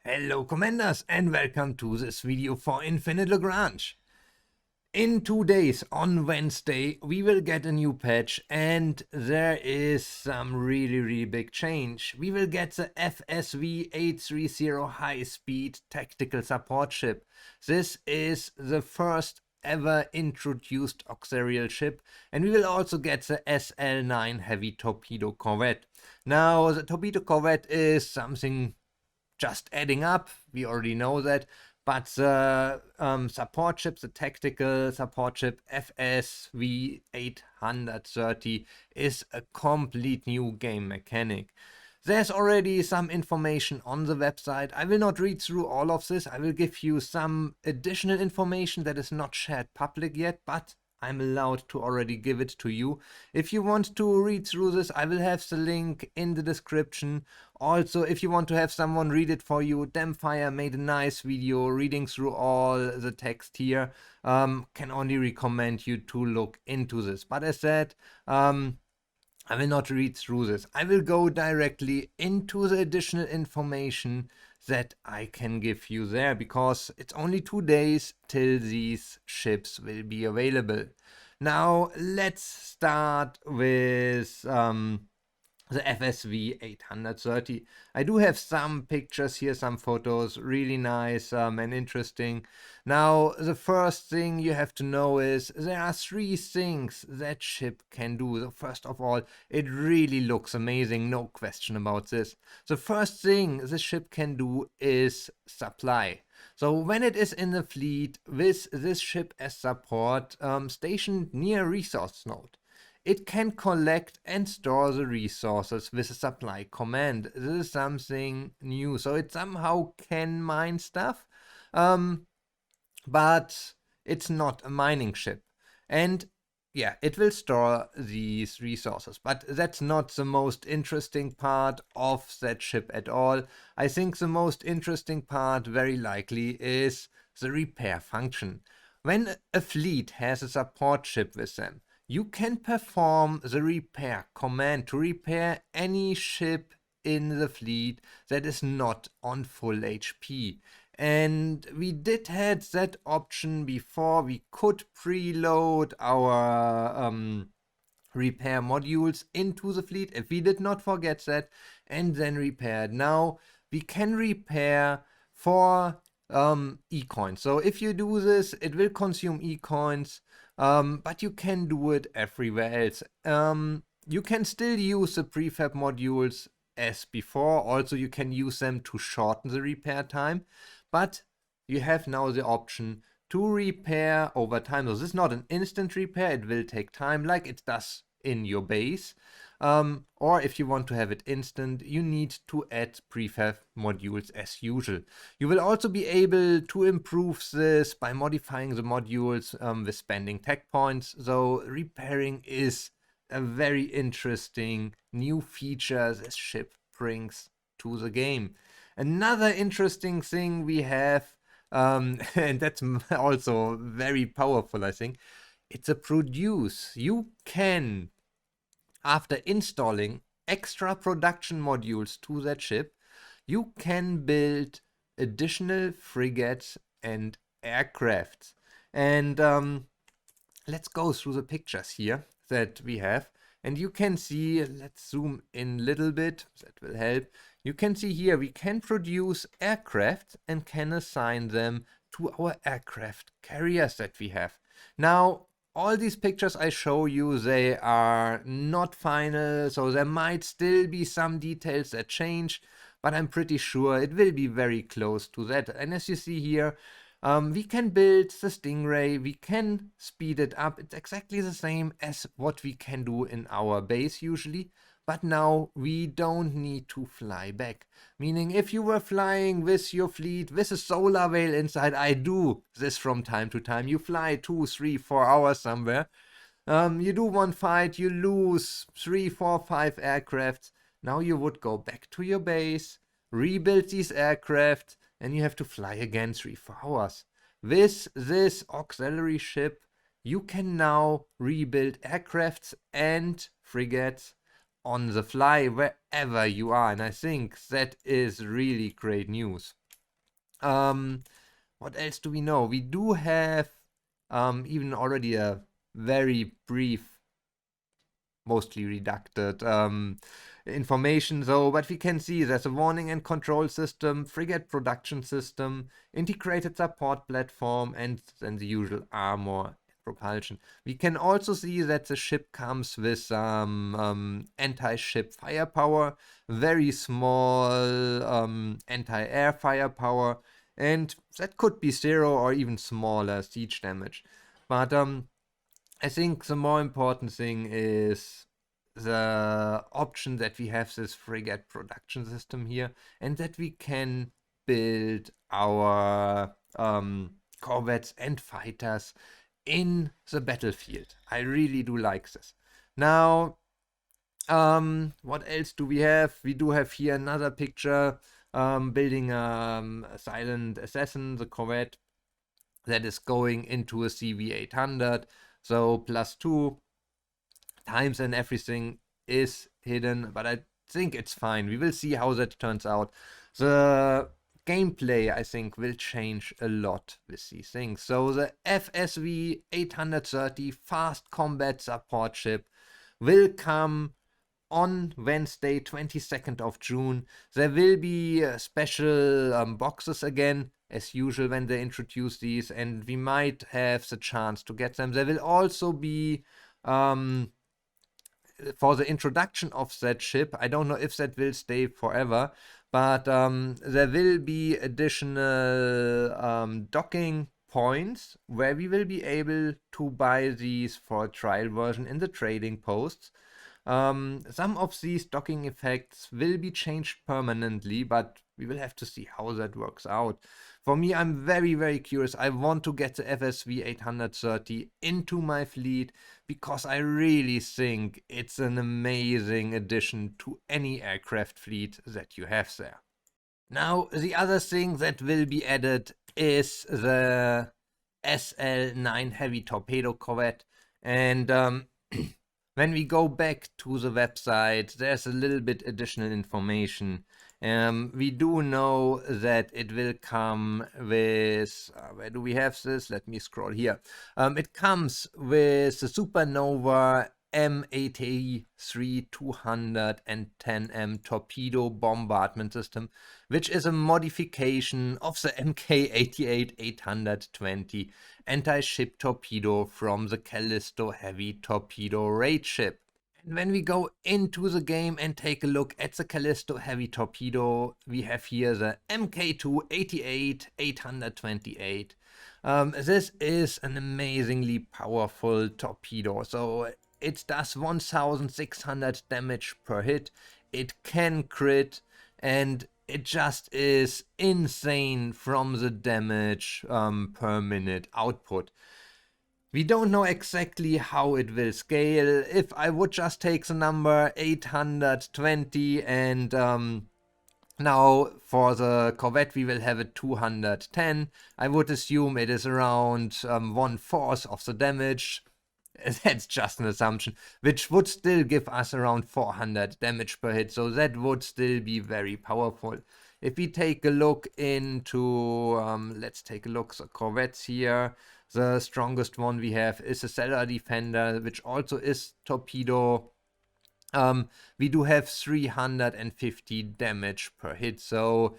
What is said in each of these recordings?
Hello Commanders and welcome to this video for Infinite Lagrange. In 2 days, on Wednesday, we will get a new patch and there is some really big change. We will get the FSV830 high-speed tactical support ship. This is the first ever introduced auxiliary ship, and we will also get the SL9 heavy torpedo corvette. Now, the torpedo corvette is something just adding up, we already know that, but the support ship, the tactical support ship FSV830 is a complete new game mechanic. There's already some information on the website. I will not read through all of this. I will give you some additional information that is not shared public yet, but I'm allowed to already give it to you. If you want to read through this, I will have the link in the description. Also, if you want to have someone read it for you, Damfire made a nice video reading through all the text here. Can only recommend you to look into this. But as said, I will not read through this. I will go directly into the additional information that I can give you there, because it's only 2 days till these ships will be available. Now let's start with the FSV830. I do have some pictures here, some photos, really nice and interesting. Now, the first thing you have to know is there are 3 things that ship can do. So first of all, it really looks amazing, no question about this. The first thing the ship can do is supply. So when it is in the fleet with this ship as support, stationed near resource node, it can collect and store the resources with a supply command. This is something new. So it somehow can mine stuff, but it's not a mining ship. And yeah, it will store these resources, but that's not the most interesting part of that ship at all. I think the most interesting part very likely is the repair function. When a fleet has a support ship with them, you can perform the repair command to repair any ship in the fleet that is not on full HP. And we did had that option before. We could preload our repair modules into the fleet if we did not forget that, and then repair. Now we can repair for e-coins. So if you do this, it will consume e-coins. But you can do it everywhere else. You can still use the prefab modules as before. Also, you can use them to shorten the repair time, but you have now the option to repair over time. So this is not an instant repair, it will take time like it does in your base. Or if you want to have it instant, you need to add prefab modules as usual. You will also be able to improve this by modifying the modules with spending tech points. So repairing is a very interesting new feature this ship brings to the game. Another interesting thing we have, and that's also very powerful, I think, it's a produce. You can, after installing extra production modules to that ship, you can build additional frigates and aircrafts. And let's go through the pictures here that we have. And you can see, let's zoom in a little bit, that will help. You can see here we can produce aircraft and can assign them to our aircraft carriers that we have. Now, all these pictures I show you, they are not final, so there might still be some details that change, but I'm pretty sure it will be very close to that. And as you see here, we can build the Stingray, we can speed it up. It's exactly the same as what we can do in our base usually, but now we don't need to fly back. Meaning if you were flying with your fleet with a solar whale inside, I do this from time to time. You fly 2, 3, 4 hours somewhere. You do one fight, you lose 3, 4, 5 aircrafts. Now you would go back to your base, rebuild these aircraft, and you have to fly again 3, 4 hours. With this auxiliary ship, you can now rebuild aircrafts and frigates on the fly wherever you are, and I think that is really great news. What else do we know? We do have even already a very brief, mostly redacted information though, but we can see there's a warning and control system, frigate production system, integrated support platform, and then the usual armor propulsion. We can also see that the ship comes with anti-ship firepower, very small anti-air firepower, and that could be 0 or even smaller siege damage. But I think the more important thing is the option that we have this frigate production system here, and that we can build our corvettes and fighters in the battlefield. I really do like this. Now, what else do we have? We do have here another picture building a silent assassin, the corvette that is going into a CV800. So +2 times and everything is hidden, but I think it's fine. We will see how that turns out. The gameplay, I think, will change a lot with these things. So the FSV830 fast combat support ship will come on Wednesday, 22nd of June. There will be special boxes again, as usual, when they introduce these, and we might have the chance to get them. There will also be for the introduction of that ship, I don't know if that will stay forever, but there will be additional docking points where we will be able to buy these for a trial version in the trading posts. Some of these docking effects will be changed permanently, but we will have to see how that works out. For me, I'm very, very curious. I want to get the FSV830 into my fleet because I really think it's an amazing addition to any aircraft fleet that you have there. Now, the other thing that will be added is the SL9 heavy torpedo corvette, and when we go back to the website, there's a little bit additional information. We do know that it will come with, where do we have this? Let me scroll here. It comes with the Supernova M83 210M torpedo bombardment system, which is a modification of the Mk88 820 anti-ship torpedo from the Callisto heavy torpedo raid ship. And when we go into the game and take a look at the Callisto heavy torpedo, we have here the Mk288 828. This is an amazingly powerful torpedo. So it does 1600 damage per hit. It can crit, and it just is insane from the damage per minute output. We don't know exactly how it will scale. If I would just take the number 820 and now for the Corvette we will have a 210, I would assume it is around 1/4 of the damage. That's just an assumption, which would still give us around 400 damage per hit, so that would still be very powerful. If we take a look into, let's take a look, the Corvettes here, the strongest one we have is the Cellular Defender, which also is torpedo. We do have 350 damage per hit, so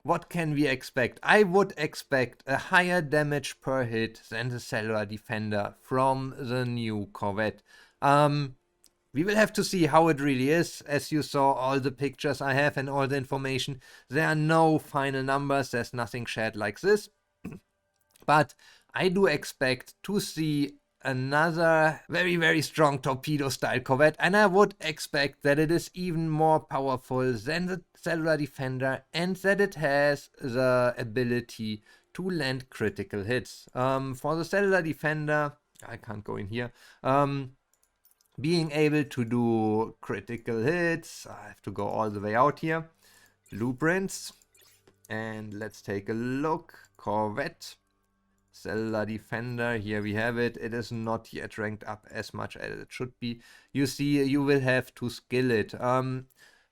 what can we expect? I would expect a higher damage per hit than the Cellular Defender from the new Corvette. We will have to see how it really is. As you saw, all the pictures I have and all the information, there are no final numbers, there's nothing shared like this. But I do expect to see another very, very strong torpedo style Corvette, and I would expect that it is even more powerful than the Cellular Defender and that it has the ability to land critical hits. For the Cellular Defender, I can't go in here, being able to do critical hits, I have to go all the way out here, blueprints, and let's take a look. Corvette, Cellular Defender, here we have it. It is not yet ranked up as much as it should be. You see, you will have to skill it.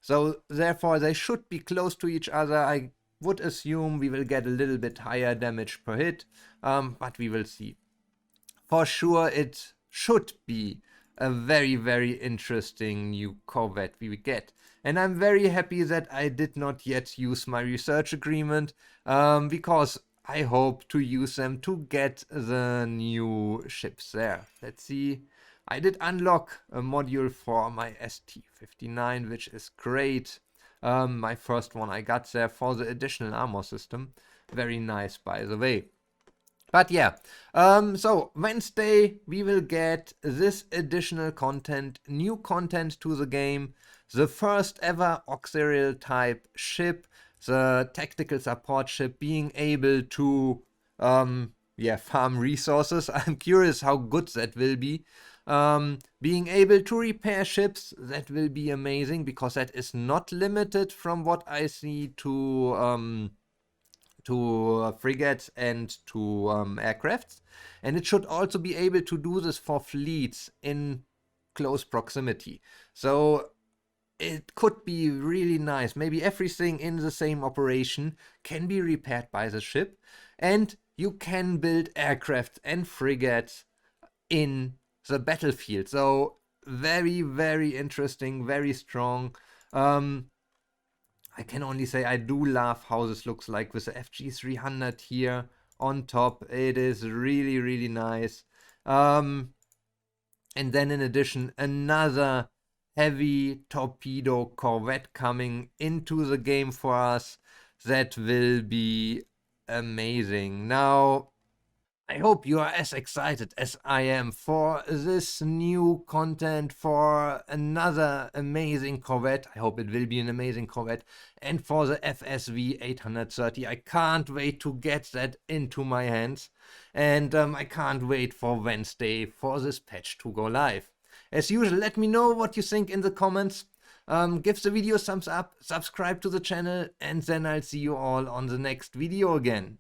So therefore they should be close to each other. I would assume we will get a little bit higher damage per hit, but we will see. For sure, it should be a very, very interesting new Corvette we will get. And I'm very happy that I did not yet use my research agreement, because I hope to use them to get the new ships there. Let's see. I did unlock a module for my ST59, which is great. My first one I got there for the additional armor system. Very nice, by the way. But yeah, so Wednesday we will get this additional content, new content to the game, the first ever auxiliary type ship, the tactical support ship being able to farm resources. I'm curious how good that will be. Being able to repair ships, that will be amazing, because that is not limited from what I see to frigates and to aircrafts, and it should also be able to do this for fleets in close proximity. So it could be really nice. Maybe everything in the same operation can be repaired by the ship, and you can build aircraft and frigates in the battlefield. So very, very interesting, very strong. I can only say I do love how this looks like with the FG300 here on top. It is really, really nice. And then in addition, another heavy torpedo corvette coming into the game for us. That will be amazing. Now, I hope you are as excited as I am for this new content, for another amazing Corvette. I hope it will be an amazing Corvette. And for the FSV830, I can't wait to get that into my hands. And I can't wait for Wednesday for this patch to go live. As usual, let me know what you think in the comments. Give the video a thumbs up, subscribe to the channel, and then I'll see you all on the next video again.